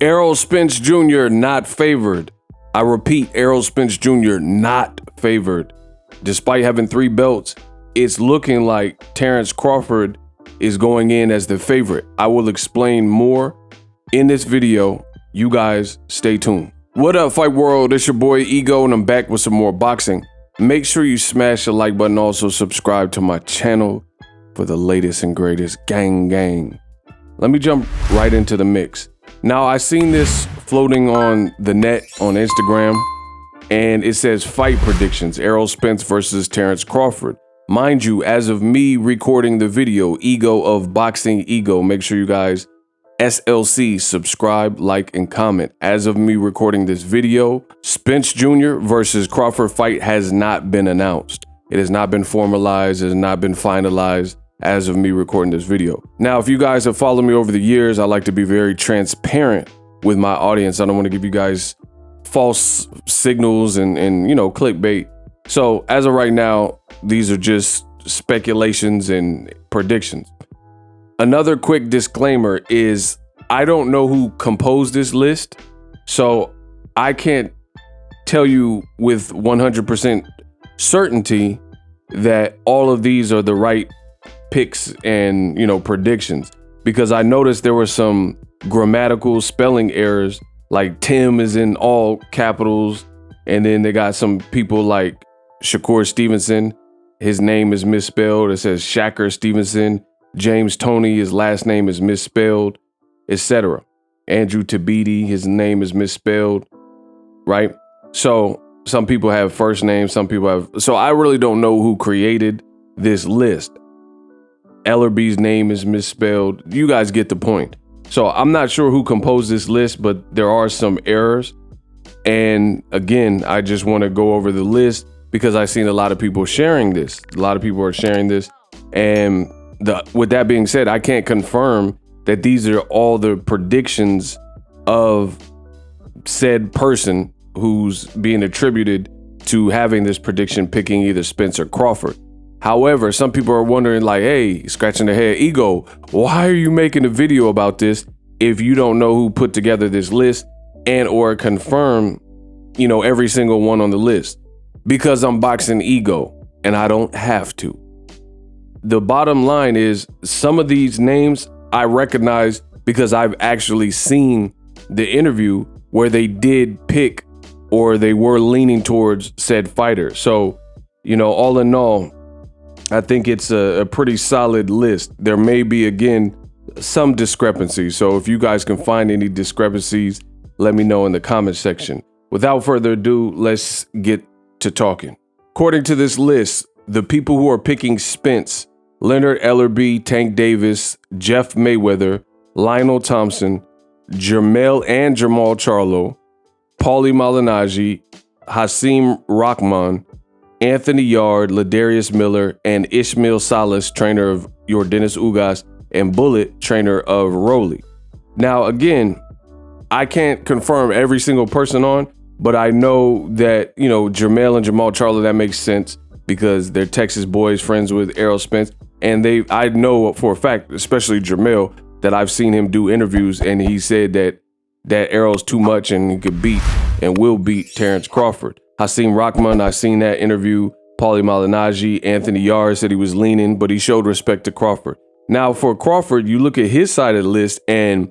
Errol Spence Jr. not favored. I repeat, Errol Spence Jr. not favored. Despite having 3 belts, it's looking like Terence Crawford is going in as the favorite. I will explain more in this video. You guys stay tuned. What up, Fight World? It's your boy Ego, and I'm back with some more boxing. Make sure you smash the like button. Also subscribe to my channel for the latest and greatest. Gang. Let me jump right into the mix. Now, I seen this floating on the net on Instagram, and it says fight predictions, Errol Spence versus Terence Crawford. Mind you, as of me recording the video, Ego of Boxing Ego, make sure you guys SLC, subscribe, like, and comment. As of me recording this video, Spence Jr. versus Crawford fight has not been announced. It has not been formalized, it has not been finalized as of me recording this video. Now, if you guys have followed me over the years, I like to be very transparent with my audience. I don't want to give you guys false signals and you know, clickbait. So as of right now, these are just speculations and predictions. Another quick disclaimer is I don't know who composed this list, so I can't tell you with 100% certainty that all of these are the right picks and, you know, predictions, because I noticed there were some grammatical spelling errors, like Tim is in all capitals, and then they got some people like Shakur Stevenson, his name is misspelled. It says Shakur Stevenson. James Toney, his last name is misspelled, etc. Andrew Tabiti, his name is misspelled, right? So some people have first names, some people have, so I really don't know who created this list. Ellerby's name is misspelled. You guys get the point. So I'm not sure who composed this list, but there are some errors. And again, I just want to go over the list because I've seen a lot of people sharing this. A lot of people are sharing this. And with that being said, I can't confirm that these are all the predictions of said person who's being attributed to having this prediction picking either Spence or Crawford. However, some people are wondering, like, hey, scratching their head, Ego, why are you making a video about this if you don't know who put together this list and or confirm, you know, every single one on the list? Because I'm Boxing Ego and I don't have to. The bottom line is some of these names I recognize because I've actually seen the interview where they did pick or they were leaning towards said fighter. So, you know, all in all, I think it's a pretty solid list. There may be, again, some discrepancies. So if you guys can find any discrepancies, let me know in the comment section. Without further ado, let's get to talking. According to this list, the people who are picking Spence: Leonard Ellerby, Tank Davis, Jeff Mayweather, Lionel Thompson, Jermell and Jamal Charlo, Paulie Malignaggi, Hasim Rahman, Anthony Yard, Ladarius Miller, and Ishmael Salas, trainer of Yordenis Ugas, and Bullet, trainer of Rolly. Now, again, I can't confirm every single person on, but I know that, you know, Jermell and Jamal Charlo, that makes sense because they're Texas boys, friends with Errol Spence. And I know for a fact, especially Jermell, that I've seen him do interviews and he said that Errol's too much and he could beat and will beat Terence Crawford. Hasim Rahman, I seen that interview. Paulie Malignaggi, Anthony Yard said he was leaning, but he showed respect to Crawford. Now for Crawford, you look at his side of the list, and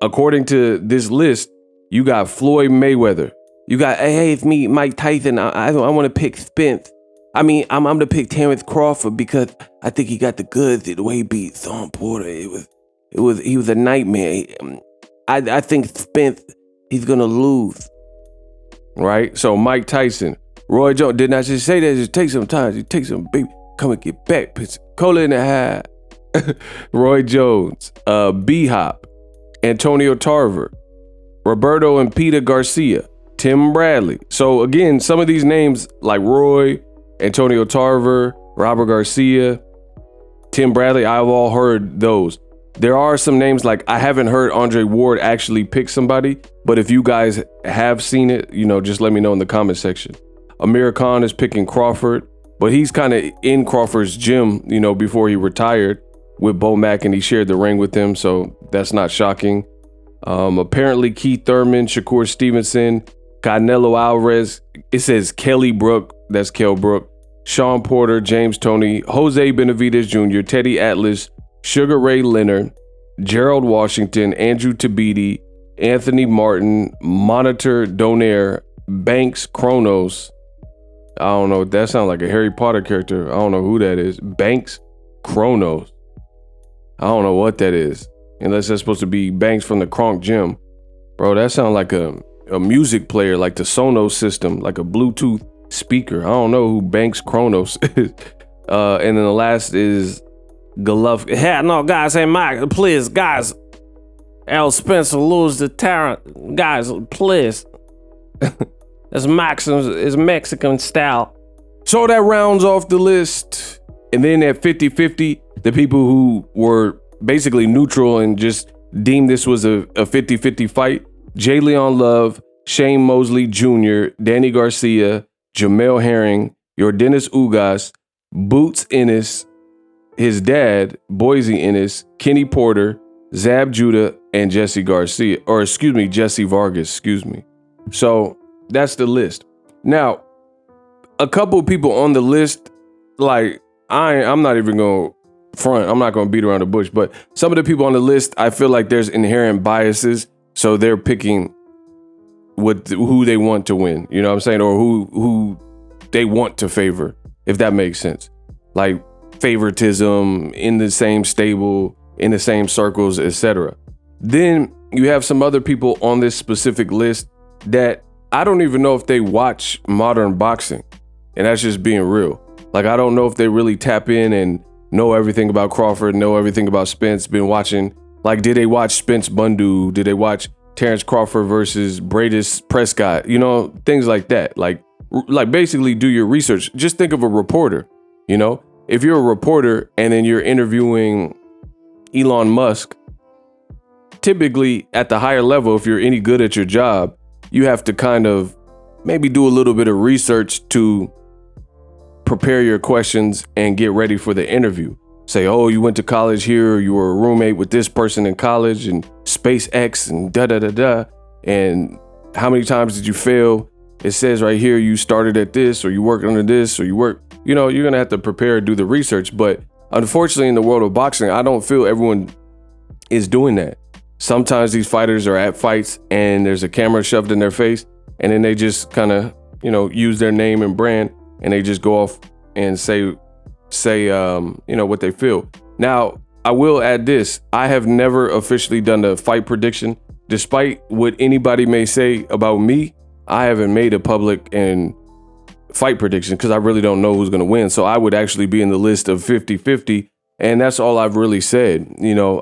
according to this list, you got Floyd Mayweather. You got, hey, it's me, Mike Tyson. I want to pick Spence. I mean, I'm going to pick Terence Crawford because I think he got the goods. The way he beat Thorne Porter, he was a nightmare. I think Spence, he's going to lose. Right? So Mike Tyson, Roy Jones, didn't I just say that? Just take some time. Just take some, baby. Come and get back. Put some cola in the hat. Roy Jones, B-Hop, Antonio Tarver, Roberto and Peter Garcia, Tim Bradley. So again, some of these names like Roy, Antonio Tarver, Robert Garcia, Tim Bradley, I've all heard those. There are some names like I haven't heard Andre Ward actually pick somebody, but if you guys have seen it, you know, just let me know in the comment section. Amir Khan is picking Crawford, but he's kind of in Crawford's gym, you know, before he retired with Bo Mack, and he shared the ring with him, so that's not shocking. Apparently Keith Thurman, Shakur Stevenson, Canelo Alvarez. It says Kelly Brook. That's Kell Brook. Sean Porter, James Toney, Jose Benavidez Jr., Teddy Atlas, Sugar Ray Leonard, Gerald Washington, Andrew Tabiti, Anthony Martin, Monitor Donaire, Banks Kronos. I don't know. That sounds like a Harry Potter character. I don't know who that is. Banks Kronos. I don't know what that is. Unless that's supposed to be Banks from the Kronk Gym. Bro, that sounds like a music player, like the Sonos system, like a Bluetooth speaker. I don't know who Banks Kronos is. And then the last is Golovkin. Yeah, no, guys, hey, Mike, please, guys. Errol Spence will lose to Terence. Guys, please. It's Mexican style. So that rounds off the list. And then at 50-50, the people who were basically neutral and just deemed this was a 50-50 fight, J. Leon Love, Shane Mosley Jr., Danny Garcia, Jamel Herring, Yordenis Ugas, Boots Ennis, his dad, Boise Ennis, Kenny Porter, Zab Judah, and Jesse Vargas, So that's the list. Now, a couple of people on the list, like, I'm not even going to front. I'm not going to beat around the bush, but some of the people on the list, I feel like there's inherent biases. So they're picking who they want to win, you know what I'm saying? Or who they want to favor, if that makes sense. Like favoritism, in the same stable, in the same circles, etc. Then you have some other people on this specific list that I don't even know if they watch modern boxing. And that's just being real. Like, I don't know if they really tap in and know everything about Crawford, know everything about Spence, been watching. Like, did they watch Spence Bundu? Did they watch Terence Crawford versus Bradis Prescott? You know, things like that. Like basically do your research. Just think of a reporter, you know? If you're a reporter and then you're interviewing Elon Musk, typically at the higher level, if you're any good at your job, you have to kind of maybe do a little bit of research to prepare your questions and get ready for the interview. Say, oh, you went to college here, or you were a roommate with this person in college and SpaceX and da-da-da-da. And how many times did you fail? It says right here, you started at this, or you worked under this, or you work, you know, you're going to have to prepare and do the research. But unfortunately, in the world of boxing, I don't feel everyone is doing that. Sometimes these fighters are at fights and there's a camera shoved in their face, and then they just kind of, you know, use their name and brand, and they just go off and say, you know, what they feel. Now, I will add this. I have never officially done a fight prediction. Despite what anybody may say about me, I haven't made a public and fight prediction because I really don't know who's going to win. So I would actually be in the list of 50-50. And that's all I've really said. You know,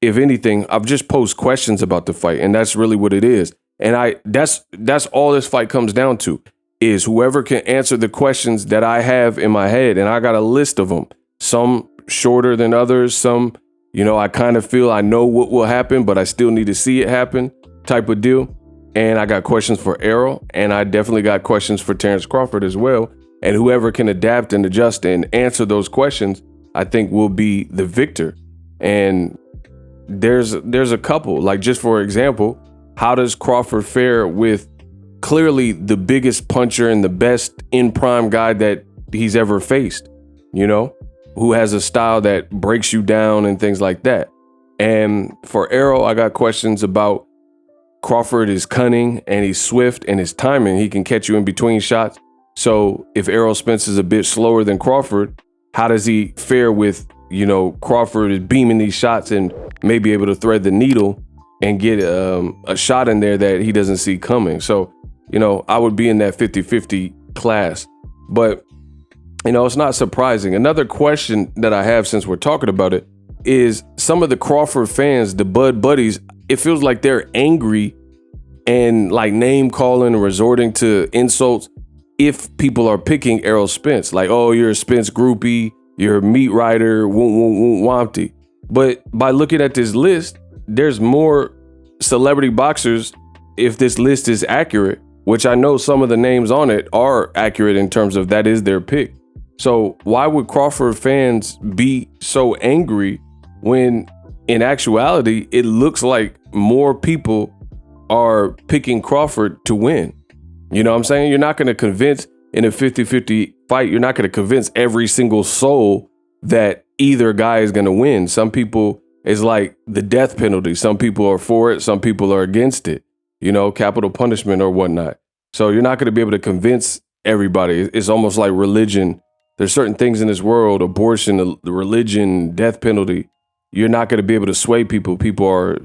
if anything, I've just posed questions about the fight, and that's really what it is. And that's all this fight comes down to, is whoever can answer the questions that I have in my head. And I got a list of them, some shorter than others, some, you know, I kind of feel I know what will happen, but I still need to see it happen type of deal. And I got questions for Errol, and I definitely got questions for Terence Crawford as well. And whoever can adapt and adjust and answer those questions, I think will be the victor. And there's a couple, like, just for example, how does Crawford fare with clearly the biggest puncher and the best in prime guy that he's ever faced, you know, who has a style that breaks you down and things like that. And for Errol, I got questions about Crawford is cunning and he's swift and his timing. He can catch you in between shots. So if Errol Spence is a bit slower than Crawford, how does he fare with, you know, Crawford is beaming these shots and may be able to thread the needle and get a shot in there that he doesn't see coming. So, you know, I would be in that 50-50 class. But, you know, it's not surprising. Another question that I have, since we're talking about it, is some of the Crawford fans, the Bud Buddies, it feels like they're angry and like name calling and resorting to insults if people are picking Errol Spence. Like, oh, you're a Spence groupie, you're a meat rider, wompty. But by looking at this list, there's more celebrity boxers, if this list is accurate, which I know some of the names on it are accurate in terms of that is their pick. So why would Crawford fans be so angry when in actuality, it looks like more people are picking Crawford to win. You know what I'm saying? You're not going to convince in a 50-50 fight. You're not going to convince every single soul that either guy is going to win. Some people, it's like the death penalty. Some people are for it. Some people are against it, you know, capital punishment or whatnot. So you're not going to be able to convince everybody. It's almost like religion. There's certain things in this world, abortion, the religion, death penalty. You're not going to be able to sway people. People are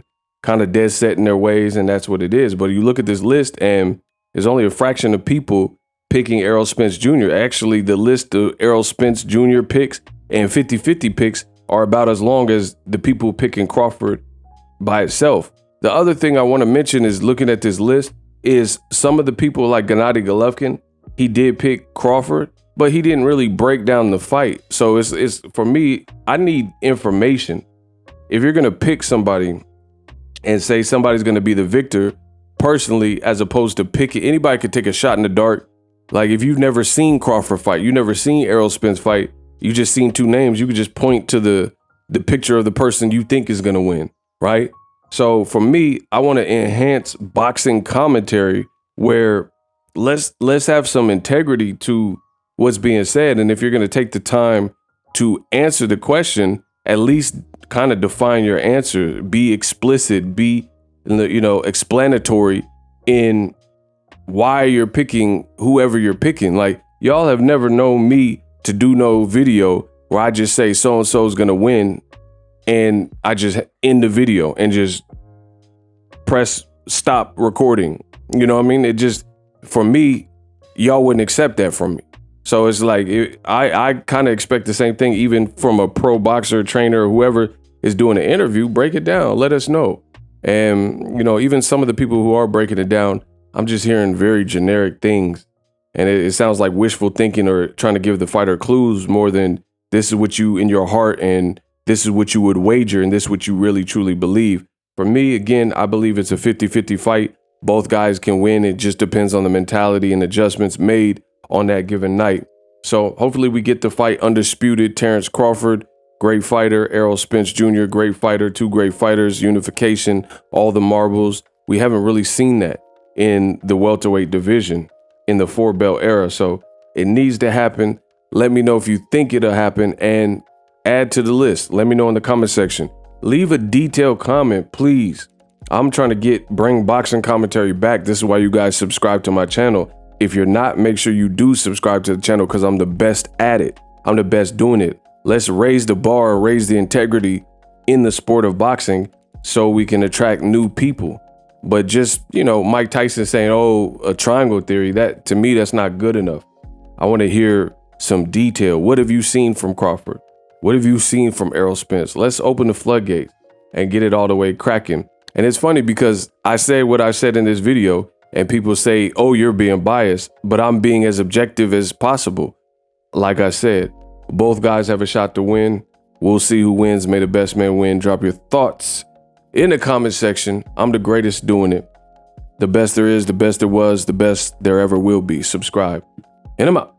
kind of dead set in their ways, and that's what it is. But you look at this list, and there's only a fraction of people picking Errol Spence Jr. Actually, the list of Errol Spence Jr. picks and 50-50 picks are about as long as the people picking Crawford by itself. The other thing I want to mention is looking at this list is some of the people like Gennady Golovkin, he did pick Crawford, but he didn't really break down the fight. So it's for me, I need information. If you're going to pick somebody and say somebody's going to be the victor, personally, as opposed to picking, anybody could take a shot in the dark. Like if you've never seen Crawford fight, you never seen Errol Spence fight, you just seen two names, you could just point to the picture of the person you think is going to win, right? So for me, I want to enhance boxing commentary where let's have some integrity to what's being said. And if you're going to take the time to answer the question, at least kind of define your answer, be explicit, be, you know, explanatory in why you're picking whoever you're picking. Like y'all have never known me to do no video where I just say so-and-so is going to win and I just end the video and just press stop recording. You know what I mean? It just, for me, y'all wouldn't accept that from me. So it's like, I kind of expect the same thing, even from a pro boxer, trainer, or whoever is doing an interview. Break it down. Let us know. And, you know, even some of the people who are breaking it down, I'm just hearing very generic things. And it sounds like wishful thinking or trying to give the fighter clues more than this is what you in your heart and this is what you would wager and this is what you really truly believe. For me, again, I believe it's a 50-50 fight. Both guys can win. It just depends on the mentality and adjustments made on that given night. So hopefully we get the fight undisputed. Terence Crawford, great fighter. Errol Spence Jr., great fighter. Two great fighters, unification, all the marbles. We haven't really seen that in the welterweight division in the 4-belt era. So it needs to happen. Let me know if you think it'll happen and add to the list. Let me know in the comment section. Leave a detailed comment, please. I'm trying to bring boxing commentary back. This is why you guys subscribe to my channel. If you're not, make sure you do subscribe to the channel because I'm the best at it. I'm the best doing it. Let's raise the bar, raise the integrity in the sport of boxing so we can attract new people. But just, you know, Mike Tyson saying, oh, a triangle theory, that to me, that's not good enough. I want to hear some detail. What have you seen from Crawford? What have you seen from Errol Spence? Let's open the floodgates and get it all the way cracking. And it's funny because I say what I said in this video and people say, oh, you're being biased, but I'm being as objective as possible. Like I said, both guys have a shot to win. We'll see who wins. May the best man win. Drop your thoughts in the comment section. I'm the greatest doing it. The best there is, the best there was, the best there ever will be. Subscribe. And I'm out.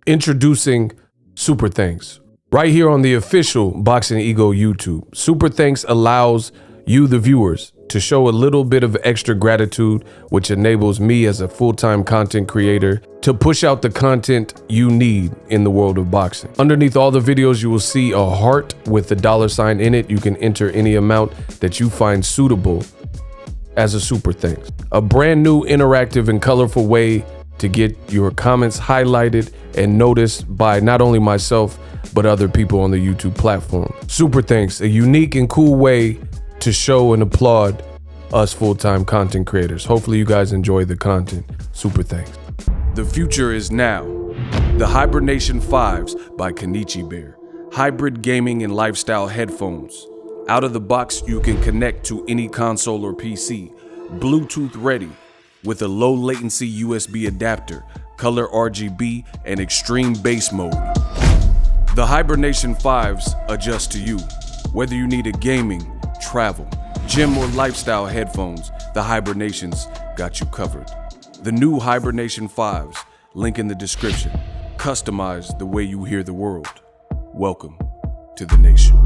Introducing Super Thanks. Right here on the official Boxing Ego YouTube. Super Thanks allows you, the viewers, to show a little bit of extra gratitude, which enables me as a full-time content creator to push out the content you need in the world of boxing. Underneath all the videos, you will see a heart with the $sign in it. You can enter any amount that you find suitable as a super thanks. A brand new interactive and colorful way to get your comments highlighted and noticed by not only myself, but other people on the YouTube platform. Super thanks, a unique and cool way to show and applaud us full-time content creators. Hopefully you guys enjoy the content. Super thanks. The future is now. The Hibernation 5s by Kenichi Bear. Hybrid gaming and lifestyle headphones. Out of the box, you can connect to any console or PC. Bluetooth ready with a low latency USB adapter, color RGB, and extreme bass mode. The Hibernation 5s adjust to you. Whether you need a gaming, travel, gym, or lifestyle headphones, the Hibernations got you covered. The new Hibernation 5s, link in the description. Customize the way you hear the world. Welcome to the nation.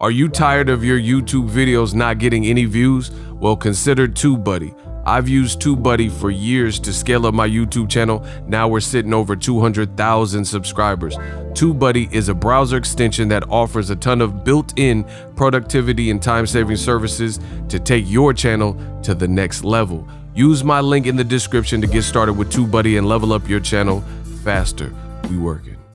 Are you tired of your YouTube videos not getting any views? Well, consider TubeBuddy. I've used TubeBuddy for years to scale up my YouTube channel. Now we're sitting over 200,000 subscribers. TubeBuddy is a browser extension that offers a ton of built-in productivity and time-saving services to take your channel to the next level. Use my link in the description to get started with TubeBuddy and level up your channel faster. We working.